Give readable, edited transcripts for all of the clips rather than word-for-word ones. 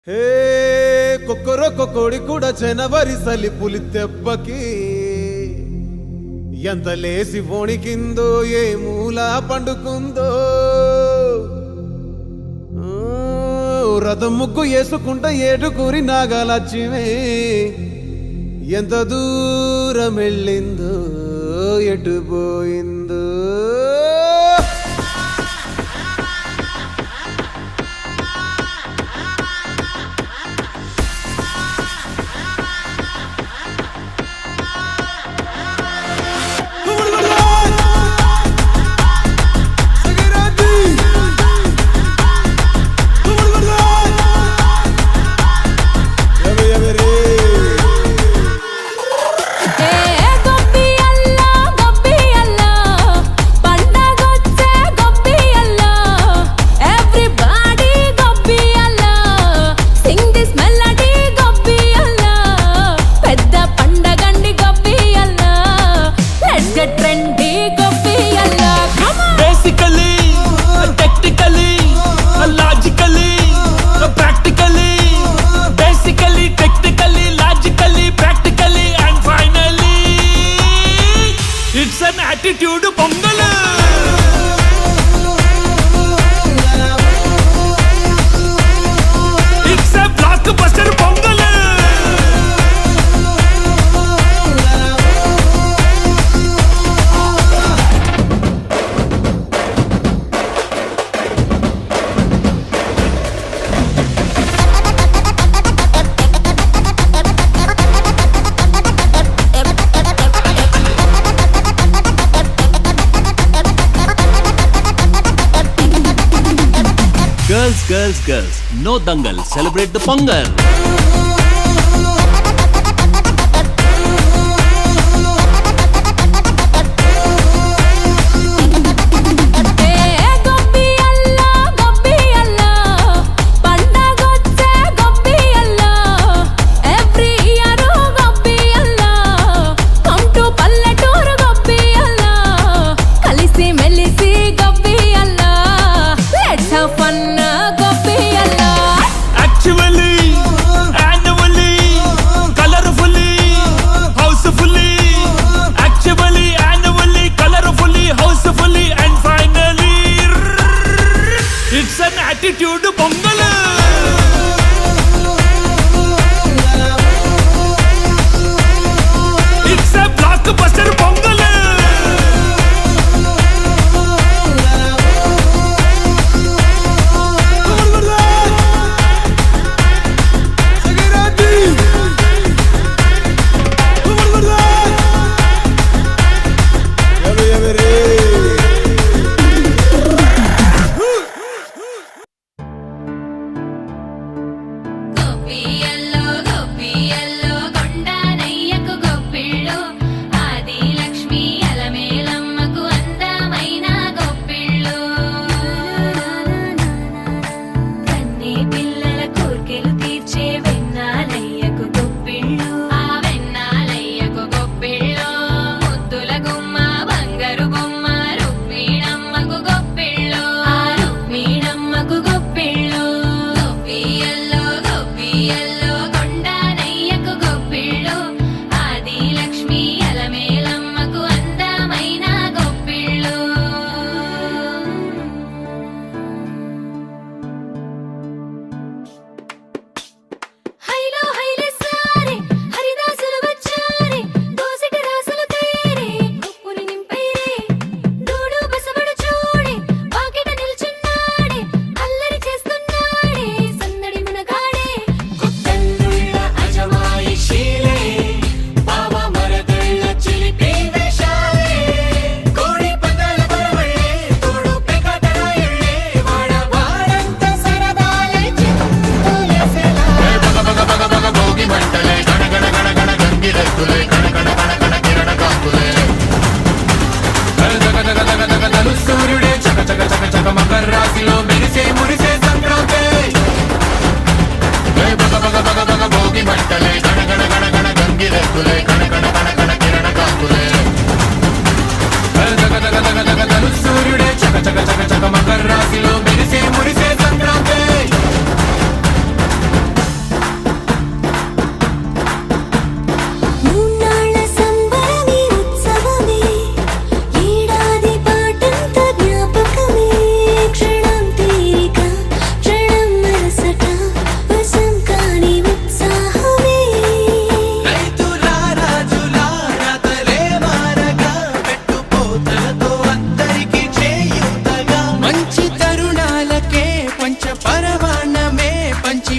హే కొక్కరొక్క కోడి కూడా జనవరి సలి పులి దెబ్బకి ఎంత లేసి వణికిందో ఏ మూల పండుకుందో రథం ముగ్గు వేసుకుంటా ఏడుకూరి నాగాలచ్చిమే ఎంత దూరం వెళ్ళిందో ఎటు పోయిందో attitude pongal it's a blockbuster pongal Girls, no dangal, celebrate the Pongal. attitude pongal it's a blockbuster pongal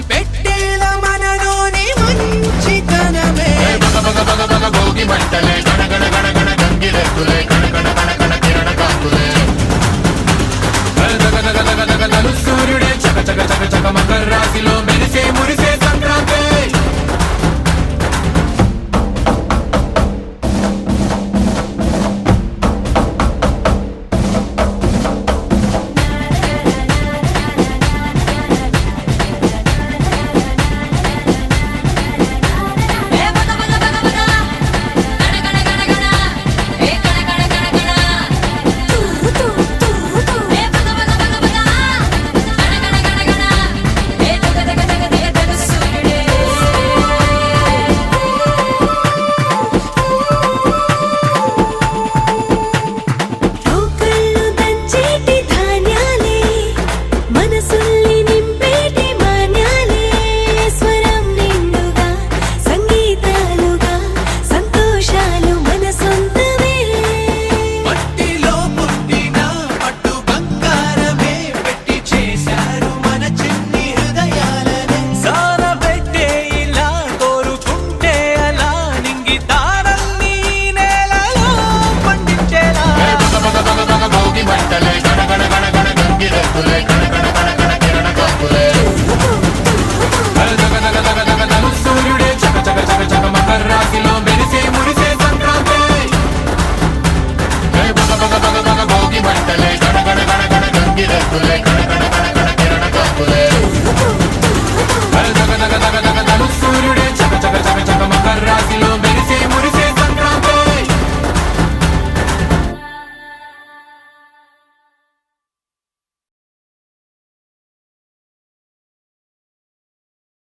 పెట్టేల మనలోని మంచితనమే బగ బగ బగ బగ భోగి మంటలే గణ గణ గణ గణ గంగిరెద్దులే కణ కణ కణ కణ కిరణ కాంతులే దగ దగ దగ దగ దలు సూర్యుడే చక చక చక చక మకర రాశిలో మెరిసే మురిసే సంక్రాంతి రోకళ్ళు దంచేటి ధాన్యాలే మనసుల్ని నింపేటి మాన్యాలే స్వరం నిండుగా సంగీతాలుగా సంతోషాలు మన సొంతమే మట్టిలో పుట్టిన పట్టు బంగారమే పెట్టి చేశారు మన చిన్ని హృదయాలనే సారబెట్టే ఇలా కోరుకుంటే అలా నింగి తారల్ని నేలలో పండించేలా బగ బగ బగ బగ భోగి మంటలే గణ గణ గణ గణ గంగిరెద్దులే కణ కణ కణ కణ కిరణ కాంతులే దగ దగ దగ దగ దలు సూర్యుడే చక చక చక చక మకర రాశిలో మెరిసే మురిసే సంక్రాంతి బగ బగ బగ బగ భోగి మంటలే గణ గణ గణ గణ గంగిరెద్దులే